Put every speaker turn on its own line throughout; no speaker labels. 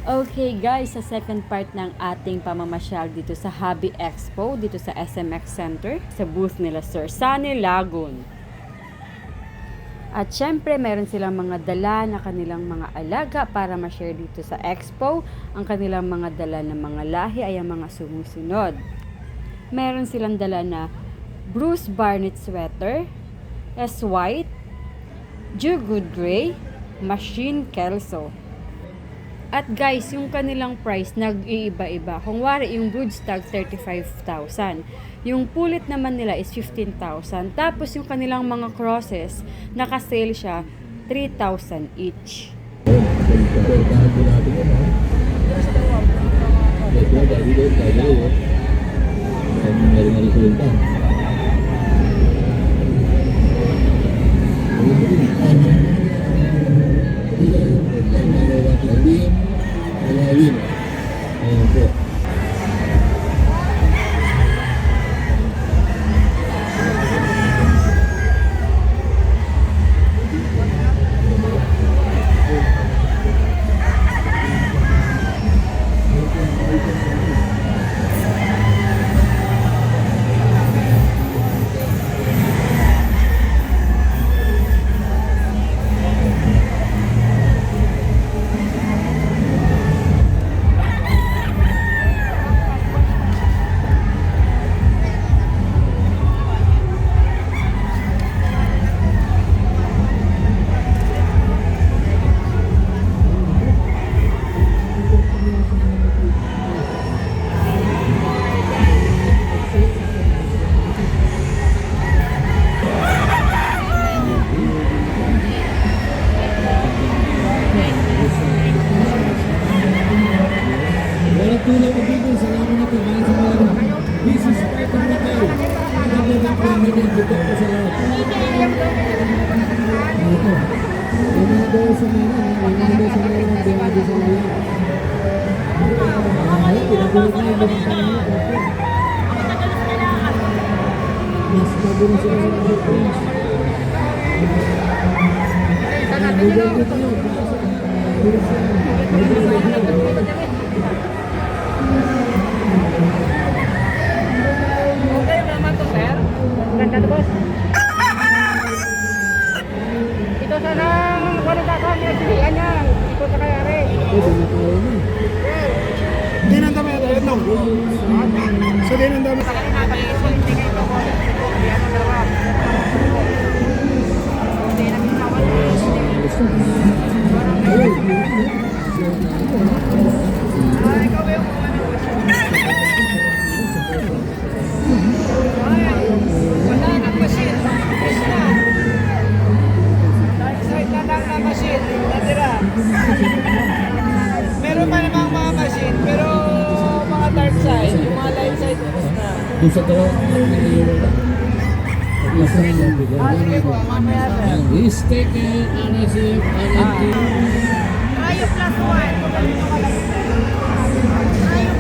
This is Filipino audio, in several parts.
Okay guys, sa second part ng ating pamamasyal dito sa Hobby Expo, dito sa SMX Center, sa booth nila Sir Sunny Lagun. At syempre, meron silang mga dala na kanilang mga alaga para ma-share dito sa Expo. Ang kanilang mga dala ng mga lahi ay ang mga sumusunod. Meron silang dala na Bruce Barnett sweater, S. White, Jew Good Gray, Machine Kelso. At guys, yung kanilang price nag-iiba-iba. Kung wari, yung broodstag 35,000. Yung pulit naman nila is 15,000. Tapos yung kanilang mga crosses, naka-sale siya 3,000 each.
Ayan po. Tulong ko salamat na po sa mga business partner na kayo. Magandang pamilya dito po sa lahat. Ito. Mga daw sa mga biyado sa lahat. Ay, pinagulog na yung mga pamilya. Mas magulo sila sa mga prince. Bigyan ko tayo.
Okay naman to, sir. Ganda to, boss. Ito sana wala dapat yung silihan niya. Ito sa kayari.
Di nang dami ito, ito. So di nang dami.
Sa kanina, pag-iisulit niya kayo po. Yan ang dalawa. Hindi na ginawa. Ay, ikaw yung wala nang machine. Dark side na lang na machine. Natira. Meron pa namang mga machine, pero mga dark side, yung mga light side, ubos na.
Doon sa tawa,
Sige po, mamaya sir.
This ticket, NSF, NFT.
Rayo plus 1. Kung ganito ka lang. Rayo.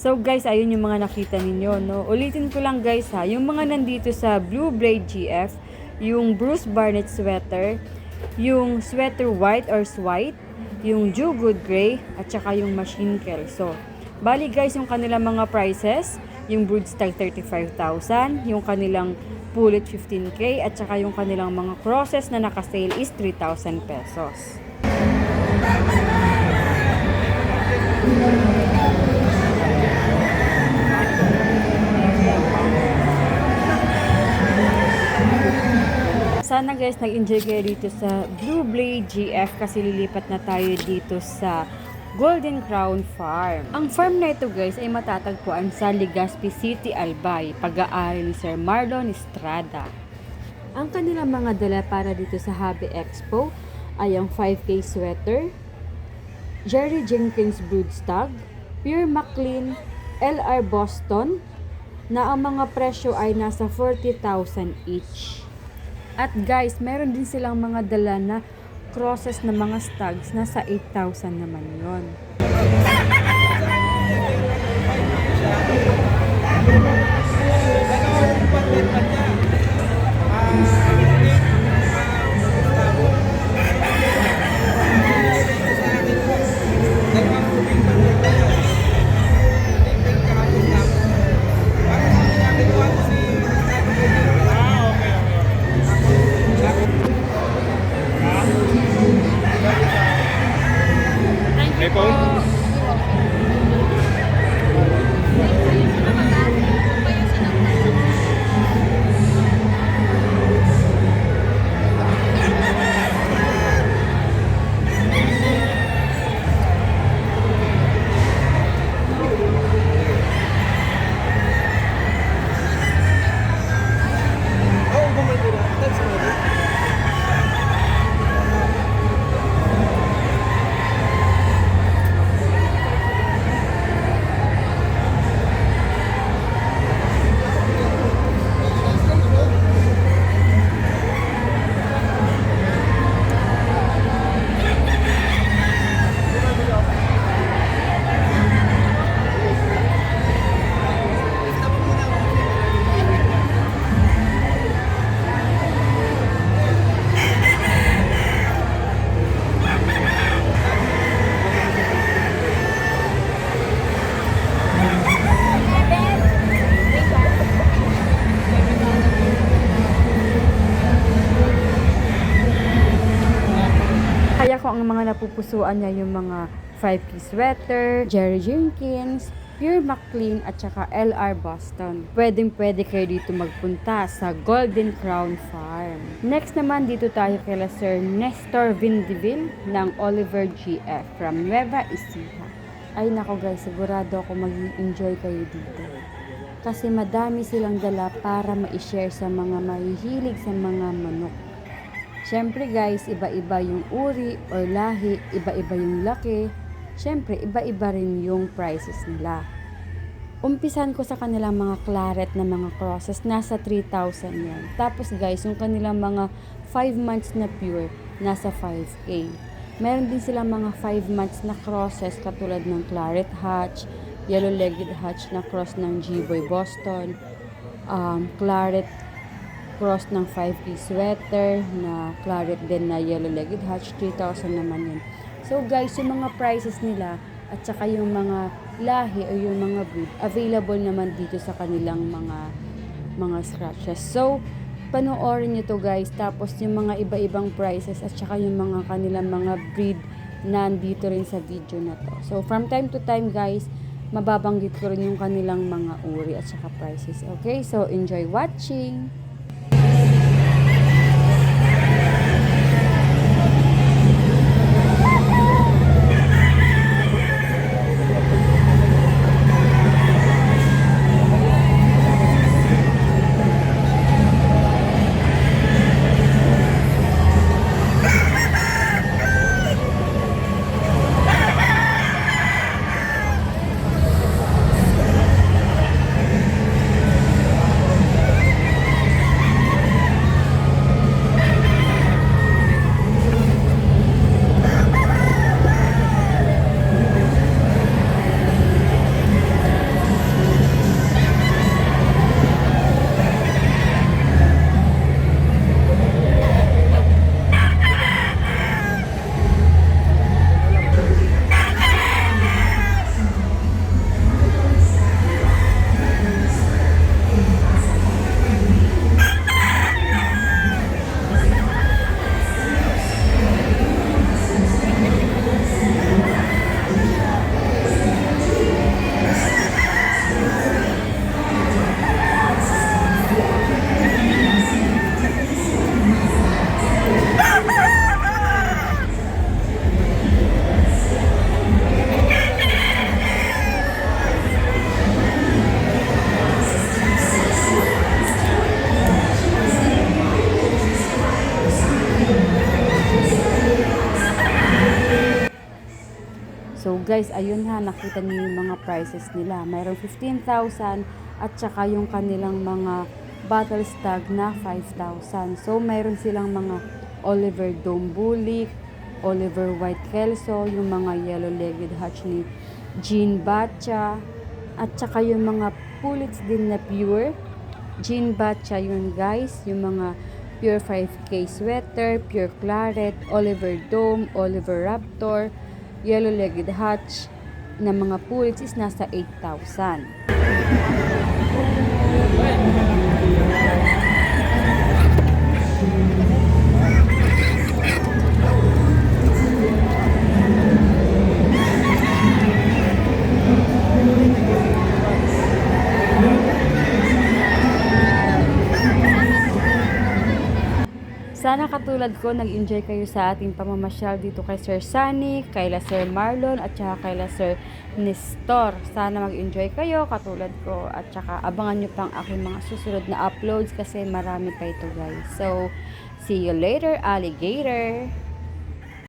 So guys, ayun yung mga nakita ninyo, no? Ulitin ko lang guys ha, yung mga nandito sa Blue Braid GF, yung Bruce Barnett sweater, yung sweater white or white, yung Jugood gray, at saka yung machine kelso. Bali guys, yung kanilang mga prices, yung broodstag 35,000, yung kanilang pullet 15K, at saka yung kanilang mga crosses na naka-sale is 3,000 pesos. Sana guys, nag-enjoy kayo dito sa Blue Braid GF kasi lilipat na tayo dito sa Golden Crown Farm. Ang farm na ito guys ay matatagpuan sa Legazpi City, Albay, pag-aari ni Sir Marlon Estrada. Ang kanilang mga dala para dito sa Hobby Expo ay ang 5K sweater, Jerry Jenkins broodstag, Pure McLean, LR Boston, na ang mga presyo ay nasa 40,000 each. At guys, meron din silang mga dala na crosses na mga stags, nasa 8,000 naman yon.
May phone? Kaya ko ang mga napupusuan niya yung mga 5K sweater, Jerry Jenkins, Pure McLean, at saka LR Boston. Pwedeng-pwede kayo dito magpunta sa Golden Crown Farm. Next naman, dito tayo kay Sir Nestor Vindivil ng Oliver GF from Nueva Ecija. Ay nako guys, sigurado ako mag-enjoy kayo dito. Kasi madami silang dala para ma-share sa mga mahihilig sa mga manok. Siyempre guys, iba-iba yung uri or lahi, iba-iba yung laki. Siyempre, iba-iba rin yung prices nila. Umpisan ko sa kanilang mga claret na mga crosses, nasa 3,000 yan. Tapos guys, yung kanilang mga 5 months na pure, nasa 5K. Meron din silang mga 5 months na crosses katulad ng claret hatch, yellow-legged hatch na cross ng G-Boy Boston, claret cross ng 5K sweater na claret din na yellow-legged hatch, 3,000 naman yun. So guys, yung mga prices nila at saka yung mga lahi o yung mga breed, available naman dito sa kanilang mga scratches. So, panoorin nyo to guys. Tapos yung mga iba-ibang prices at saka yung mga kanilang mga breed nandito rin sa video na to. So, from time to time guys, mababanggit ko rin yung kanilang mga uri at saka prices. Okay? So, enjoy watching! guys, ayun ha, nakita niyo yung mga prices nila. Mayroong 15,000 at saka yung kanilang mga bottle stag na 5,000. So, mayroon silang mga Oliver Dome Bulik, Oliver White Kelso, yung mga yellow-legged hatch ni Jean Batcha, at saka yung mga pullets din na pure. Jean Batcha yun guys, yung mga pure 5K sweater, pure claret, Oliver Dome, Oliver Raptor, yellow-legged hatch na mga pullets is nasa 8,000. Sana katulad ko, nag-enjoy kayo sa ating pamamasyal dito kay Sir Sunny, kayla Sir Marlon, at saka kayla Sir Nestor. Sana mag-enjoy kayo katulad ko, at saka abangan nyo pang aking mga susunod na uploads kasi marami pa ito guys. So, see you later, alligator!